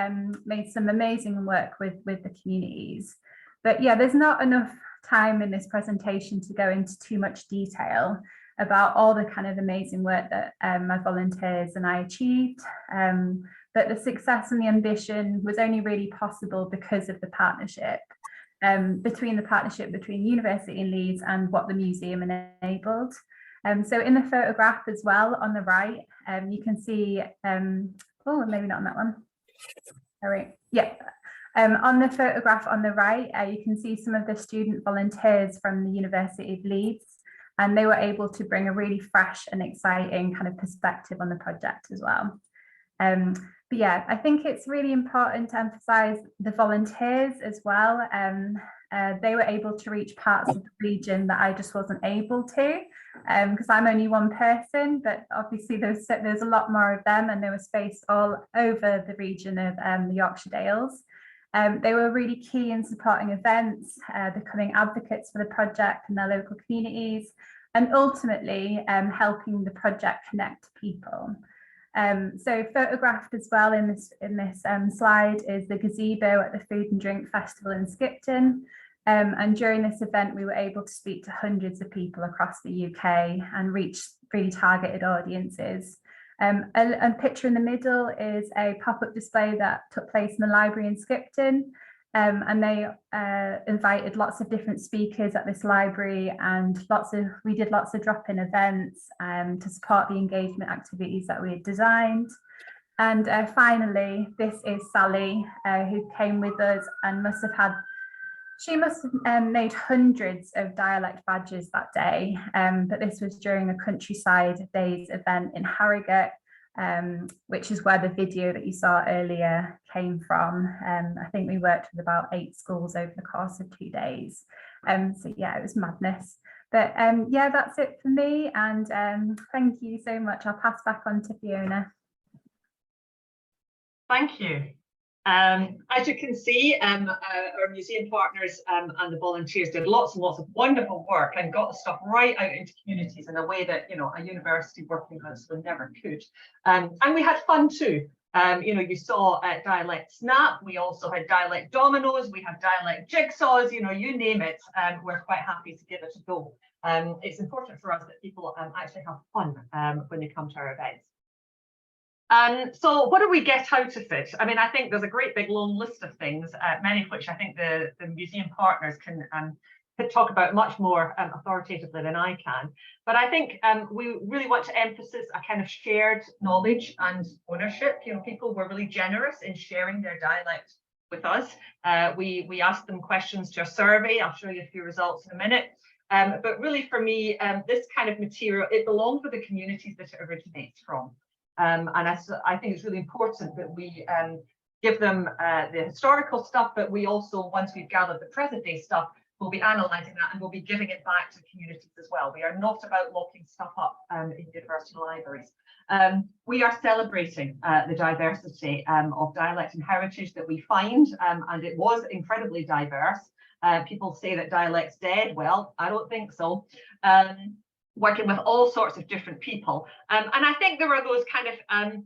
made some amazing work with the communities. But yeah, there's not enough time in this presentation to go into too much detail about all the kind of amazing work that my volunteers and I achieved. But the success and the ambition was only really possible because of the partnership between University of Leeds and what the museum enabled. So in the photograph as well on the right, you can see, oh, maybe not on that one. All right, yeah. On the photograph on the right, you can see some of the student volunteers from the University of Leeds, and they were able to bring a really fresh and exciting kind of perspective on the project as well. But yeah, I think it's really important to emphasize the volunteers as well. They were able to reach parts of the region that I just wasn't able to, because I'm only one person, but obviously there's a lot more of them, and they were spaced all over the region of the Yorkshire Dales. They were really key in supporting events, becoming advocates for the project in their local communities, and ultimately helping the project connect to people. So photographed as well in this slide is the gazebo at the Food and Drink Festival in Skipton. And during this event, we were able to speak to hundreds of people across the UK and reach really targeted audiences. A picture in the middle is a pop-up display that took place in the library in Skipton. And they invited lots of different speakers at this library, and we did lots of drop-in events to support the engagement activities that we had designed. And finally, this is Sally, who came with us and must have made hundreds of dialect badges that day. But this was during a Countryside Days event in Harrogate, which is where the video that you saw earlier came from. I think we worked with about 8 schools over the course of 2 days. So yeah, it was madness. But yeah, that's it for me. And thank you so much. I'll pass back on to Fiona. Thank you. As you can see, our museum partners and the volunteers did lots and lots of wonderful work and got the stuff right out into communities in a way that, you know, a university working on it never could. And we had fun too. You know, you saw dialect snap. We also had dialect dominoes. We had dialect jigsaws. You know, you name it. We're quite happy to give it a go. It's important for us that people actually have fun when they come to our events. So what do we get out of it? I mean, I think there's a great big long list of things, many of which I think the museum partners can talk about much more authoritatively than I can. But I think we really want to emphasize a kind of shared knowledge and ownership. You know, people were really generous in sharing their dialect with us. We asked them questions to a survey. I'll show you a few results in a minute. But really for me, this kind of material, it belongs with the communities that it originates from. And I think it's really important that we give them the historical stuff, but we also, once we've gathered the present day stuff, we'll be analysing that and we'll be giving it back to communities as well. We are not about locking stuff up in university libraries. We are celebrating the diversity of dialect and heritage that we find, and it was incredibly diverse. People say that dialect's dead. Well, I don't think so. Working with all sorts of different people. And I think there are those kind of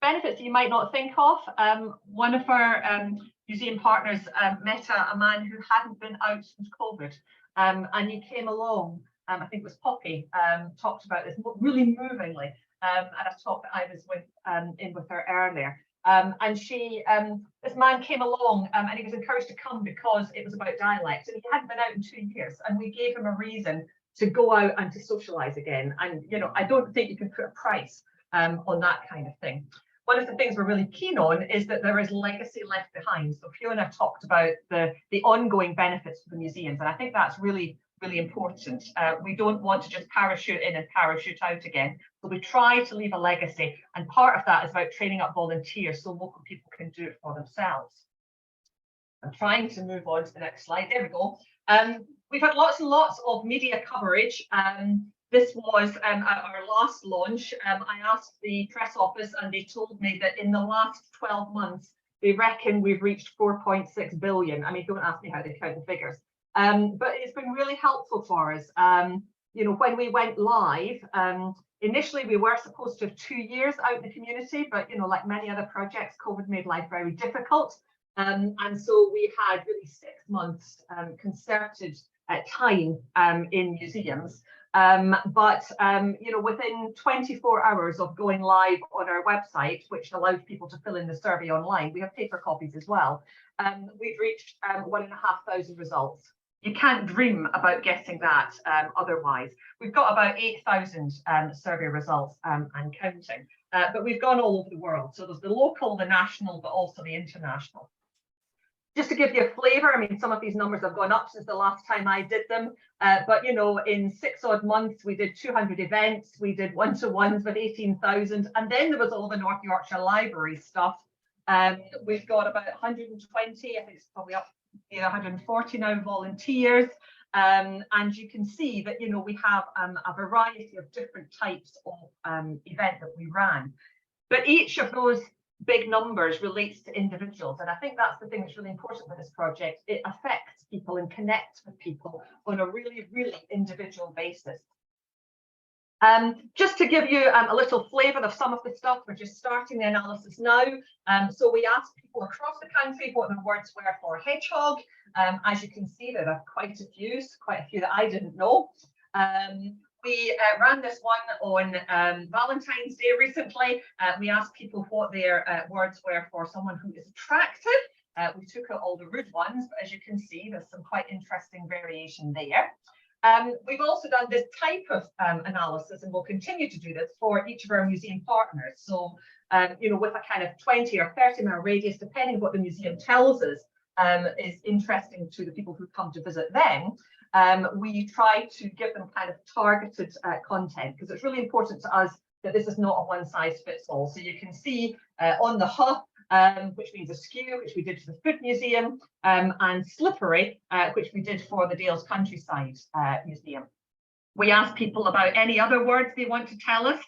benefits you might not think of. One of our museum partners met a man who hadn't been out since COVID, and he came along I think it was Poppy, talked about this really movingly at a talk that I was in with her earlier. And this man came along and he was encouraged to come because it was about dialect, and he hadn't been out in 2 years, and we gave him a reason to go out and to socialise again. And I don't think you can put a price on that kind of thing. One of the things we're really keen on is that there is legacy left behind. So Fiona talked about the ongoing benefits for the museums, and I think that's really important. We don't want to just parachute in and parachute out again. So we try to leave a legacy, and part of that is about training up volunteers so local people can do it for themselves. I'm trying to move on to the next slide. There we go. We've had lots and lots of media coverage. This was our last launch. I asked the press office and they told me that in the last 12 months, they reckon we've reached 4.6 billion. I mean, don't ask me how they count the figures. But it's been really helpful for us. When we went live, initially we were supposed to have 2 years out in the community, but like many other projects, COVID made life very difficult. And so we had really 6 months concerted time in museums. Within 24 hours of going live on our website, which allowed people to fill in the survey online, we have paper copies as well, we've reached 1,500 results. You can't dream about getting that otherwise. We've got about 8,000 survey results and counting, but we've gone all over the world. So there's the local, the national, but also the international. Just to give you a flavour, I mean, some of these numbers have gone up since the last time I did them, but in 6 odd months, we did 200 events, we did one-to-ones with 18,000, and then there was all the North Yorkshire Library stuff. We've got about 120, I think it's probably up 140 now volunteers, and you can see that we have a variety of different types of event that we ran, but each of those big numbers relates to individuals, and I think that's the thing that's really important with this project. It affects people and connects with people on a really individual basis. Just to give you a little flavour of some of the stuff, we're just starting the analysis now. So we asked people across the country what their words were for hedgehog. As you can see, there are quite a few that I didn't know. We ran this one on Valentine's Day recently. We asked people what their words were for someone who is attractive. We took out all the rude ones, but as you can see, there's some quite interesting variation there. We've also done this type of analysis, and we'll continue to do this for each of our museum partners. So, with a kind of 20 or 30 mile radius, depending on what the museum tells us is interesting to the people who come to visit them, we try to give them kind of targeted content, because it's really important to us that this is not a one-size-fits-all. So you can see on the Huh, which means askew, which we did for the Food Museum, and slippery, which we did for the Dales Countryside Museum. We asked people about any other words they want to tell us,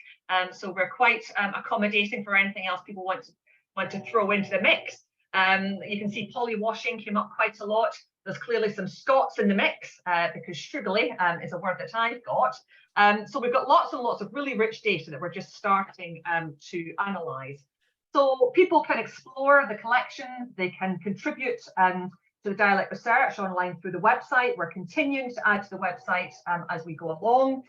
so we're quite accommodating for anything else people want to throw into the mix. You can see polywashing came up quite a lot. There's clearly some Scots in the mix, because shrugally is a word that I've got. So we've got lots and lots of really rich data that we're just starting to analyse. So people can explore the collection, they can contribute to the dialect research online through the website. We're continuing to add to the website as we go along.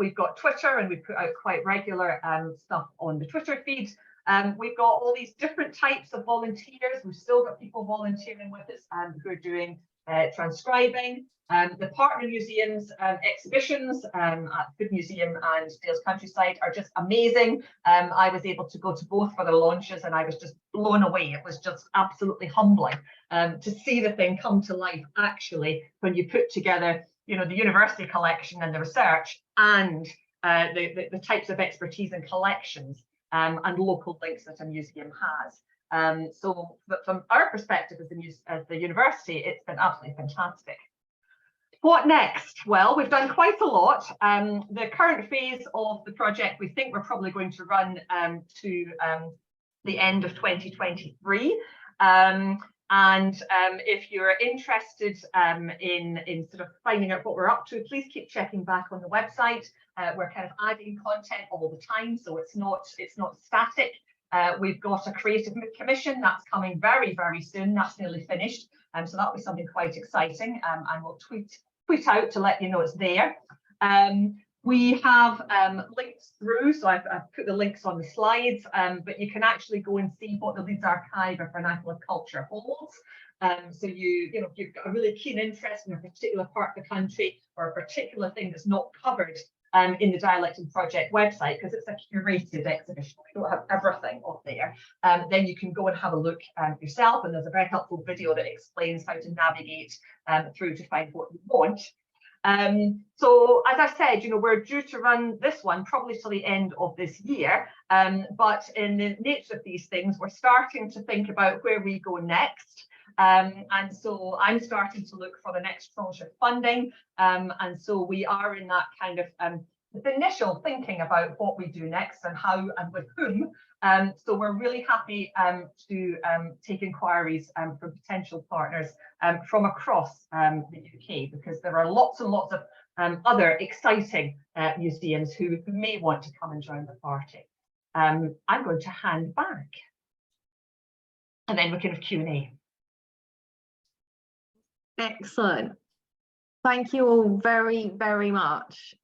We've got Twitter, and we put out quite regular stuff on the Twitter feed. We've got all these different types of volunteers. We've still got people volunteering with us who are doing transcribing. The partner museums exhibitions at Food Museum and Dales Countryside are just amazing. I was able to go to both for the launches, and I was just blown away. It was just absolutely humbling to see the thing come to life actually when you put together the university collection and the research and the types of expertise and collections and local links that a museum has. So from our perspective as the university, it's been absolutely fantastic. What next? Well, we've done quite a lot. The current phase of the project, we think we're probably going to run to the end of 2023. If you're interested in sort of finding out what we're up to, please keep checking back on the website. We're kind of adding content all the time, so it's not static. We've got a creative commission that's coming very soon. That's nearly finished, so that'll be something quite exciting, and we'll tweet out to let you know it's there. We have links through, so I've put the links on the slides, but you can actually go and see what the Leeds Archive of Vernacular Culture holds. So you know, if you've got a really keen interest in a particular part of the country or a particular thing that's not covered in the Dialect and Project website, because it's a curated exhibition, we don't have everything on there, then you can go and have a look yourself, and there's a very helpful video that explains how to navigate through to find what you want. So as I said, you know, we're due to run this one probably till the end of this year, but in the nature of these things, we're starting to think about where we go next. And so I'm starting to look for the next tranche of funding, and so we are in that kind of the initial thinking about what we do next and how and with whom. So we're really happy to take inquiries from potential partners from across the UK, because there are lots and lots of other exciting museums who may want to come and join the party. I'm going to hand back, and then we can have Q&A. Excellent. Thank you all very, very much.